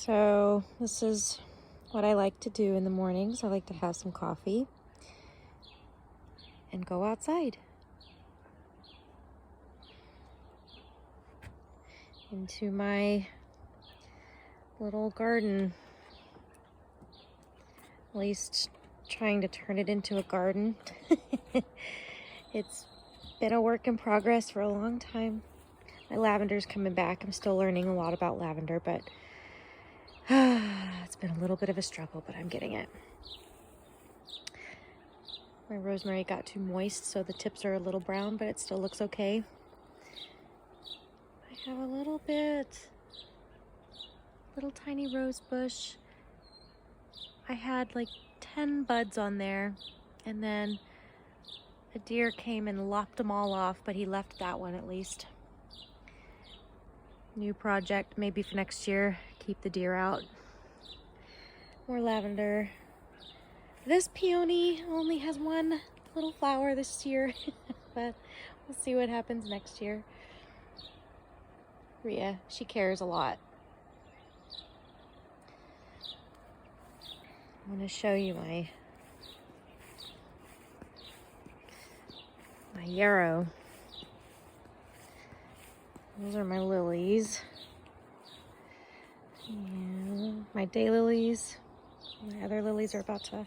So this is what I like to do in the mornings. I like to have some coffee and go outside into my little garden. At least trying to turn it into a garden. It's been a work in progress for a long time. My lavender's coming back. I'm still learning a lot about lavender, but it's been a little bit of a struggle, but I'm getting it. My rosemary got too moist, so the tips are a little brown, but it still looks okay. I have a little tiny rose bush. I had like 10 buds on there, and then a deer came and lopped them all off, but he left that one at least. New project, maybe for next year, keep the deer out. More lavender. This peony only has one little flower this year, but we'll see what happens next year. Rhea, she cares a lot. I'm going to show you my yarrow. Those are my lilies. And my daylilies. My other lilies are about to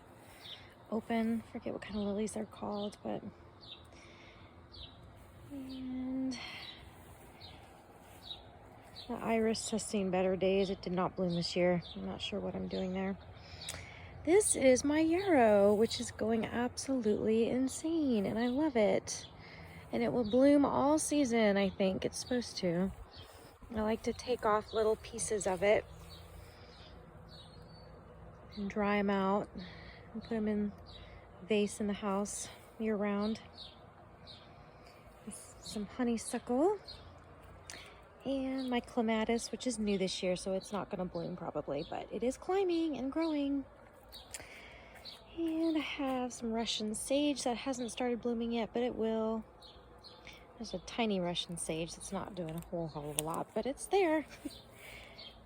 open. Forget what kind of lilies they're called, but and the iris has seen better days. It did not bloom this year. I'm not sure what I'm doing there. This is my yarrow, which is going absolutely insane, and I love it. And it will bloom all season, I think. It's supposed to. I like to take off little pieces of it and dry them out and put them in a vase in the house year round. Some honeysuckle and my clematis, which is new this year, so it's not going to bloom probably, but it is climbing and growing. And I have some Russian sage that hasn't started blooming yet, but it will. There's a tiny Russian sage that's not doing a whole hell of a lot, but it's there.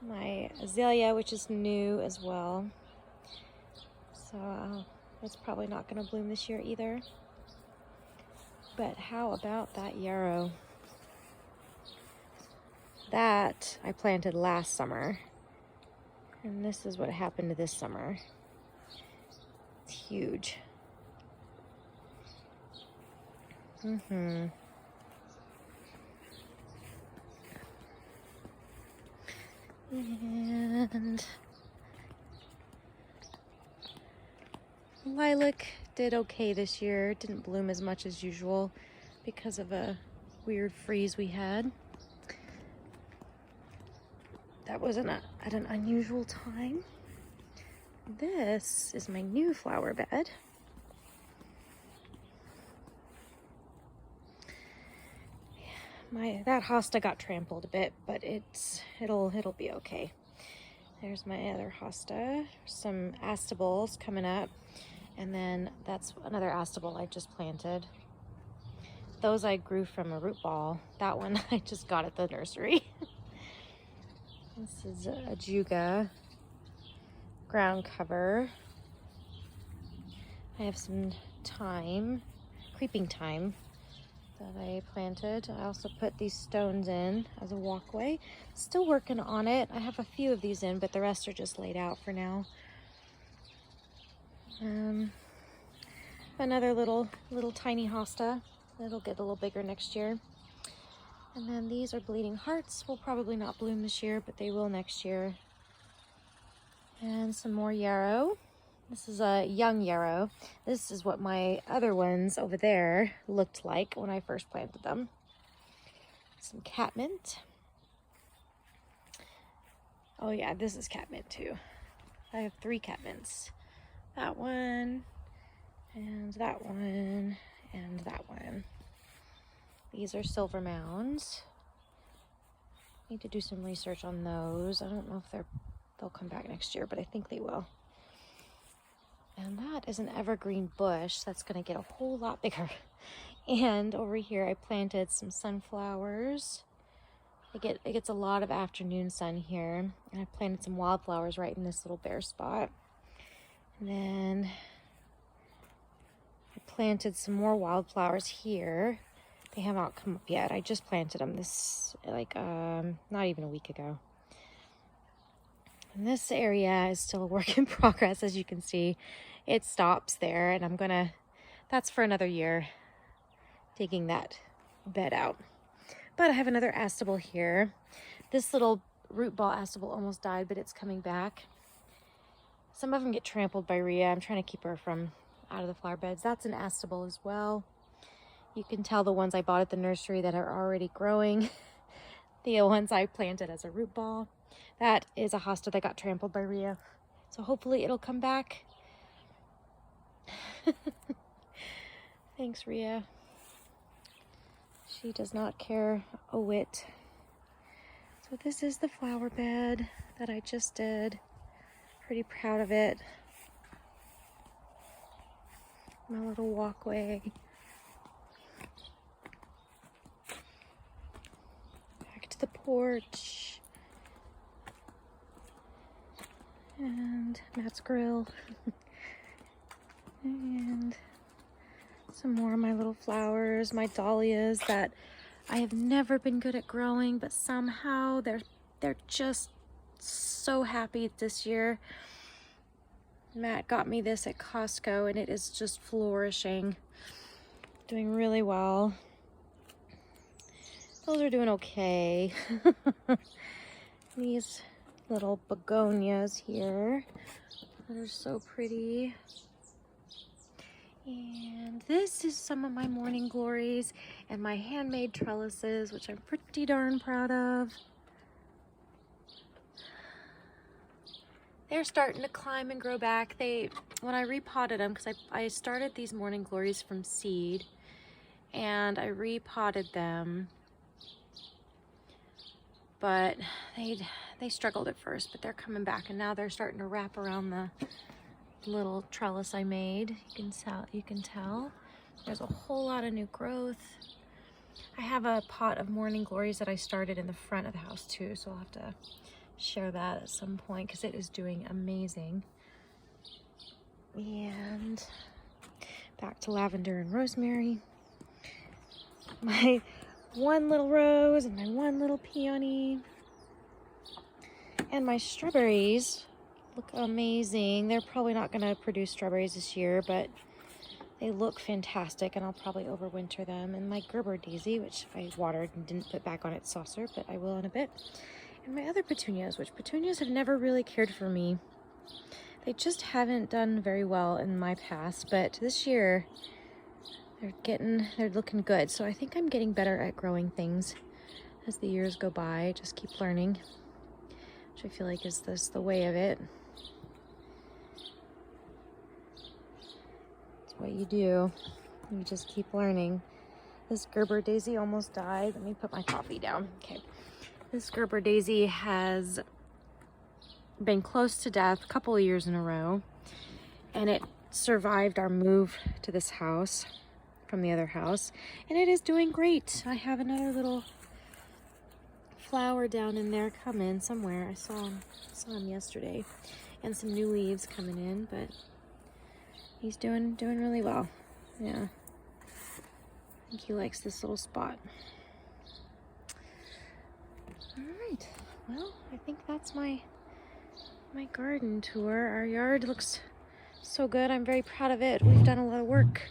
My azalea, which is new as well. So it's probably not going to bloom this year either. But how about that yarrow? That I planted last summer. And this is what happened to this summer. It's huge. And lilac did okay this year. It didn't bloom as much as usual because of a weird freeze we had. That was at an unusual time. This is my new flower bed. That hosta got trampled a bit, but it'll be okay. There's my other hosta. Some astables coming up, and then that's another astable I just planted. Those I grew from a root ball. That one I just got at the nursery. This is a juga ground cover. I have some thyme, creeping thyme, that I planted. I also put these stones in as a walkway. Still working on it. I have a few of these in, but the rest are just laid out for now. Another little tiny hosta. It'll get a little bigger next year. And then these are bleeding hearts. Will probably not bloom this year, but they will next year. And some more yarrow. This is a young yarrow. This is what my other ones over there looked like when I first planted them. Some catmint. Oh yeah, this is catmint too. I have 3 catmints. That one, and that one, and that one. These are silver mounds. Need to do some research on those. I don't know if they'll come back next year, but I think they will. And that is an evergreen bush that's going to get a whole lot bigger. And over here I planted some sunflowers it gets a lot of afternoon sun here. And I planted some wildflowers right in this little bare spot. And then I planted some more wildflowers here. They have not come up yet. I just planted them this, like, not even a week ago. And this area is still a work in progress, as you can see. It stops there, and that's for another year, digging that bed out. But I have another astable here. This little root ball astable almost died, but it's coming back. Some of them get trampled by Rhea. I'm trying to keep her from out of the flower beds. That's an astable as well. You can tell the ones I bought at the nursery that are already growing. The ones I planted as a root ball. That is a hosta that got trampled by Rhea. So hopefully it'll come back. Thanks, Rhea. She does not care a whit. So this is the flower bed that I just did. Pretty proud of it. My little walkway. Back to the porch. And Matt's grill. And some more of my little flowers, my dahlias that I have never been good at growing, but somehow they're just so happy this year. Matt got me this at Costco and it is just flourishing. Doing really well. Those are doing okay. These little begonias here that are so pretty. And this is some of my morning glories and my handmade trellises, which I'm pretty darn proud of. They're starting to climb and grow back. When I repotted them, because I started these morning glories from seed, and I repotted them, but they struggled at first, but they're coming back, and now they're starting to wrap around the little trellis I made. You can tell there's a whole lot of new growth. I have a pot of morning glories that I started in the front of the house too, so I'll have to share that at some point because it is doing amazing. And back to lavender and rosemary. My one little rose and my one little peony. And my strawberries look amazing. They're probably not going to produce strawberries this year, but they look fantastic, and I'll probably overwinter them. And my Gerber daisy, which I watered and didn't put back on its saucer, but I will in a bit. And my other petunias, which petunias have never really cared for me. They just haven't done very well in my past, but this year they're looking good. So I think I'm getting better at growing things as the years go by. Just keep learning, which I feel like is the way of it. It's what you do. You just keep learning. This Gerber daisy almost died. Let me put my coffee down. Okay. This Gerber daisy has been close to death a couple of years in a row, and it survived our move to this house from the other house, and it is doing great. I have another little flower down in there coming somewhere. I saw him yesterday, and some new leaves coming in, but he's doing really well. Yeah, I think he likes this little spot. All right, well, I think that's my garden tour. Our yard looks so good. I'm very proud of it. We've done a lot of work.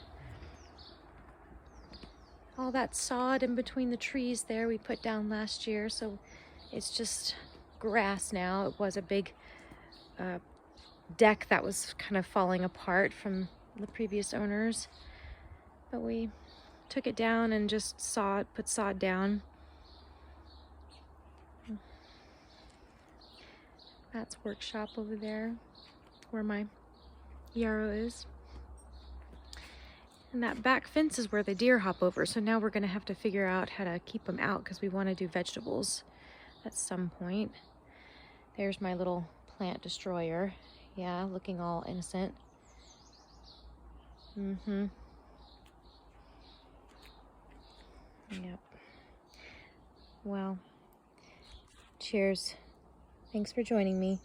All that sod in between the trees there we put down last year, so it's just grass now. It was a big deck that was kind of falling apart from the previous owners, but we took it down and just put sod down. That's workshop over there where my yarrow is. And that back fence is where the deer hop over. So now we're going to have to figure out how to keep them out because we want to do vegetables at some point. There's my little plant destroyer. Yeah, looking all innocent. Yep. Well, Cheers. Thanks for joining me.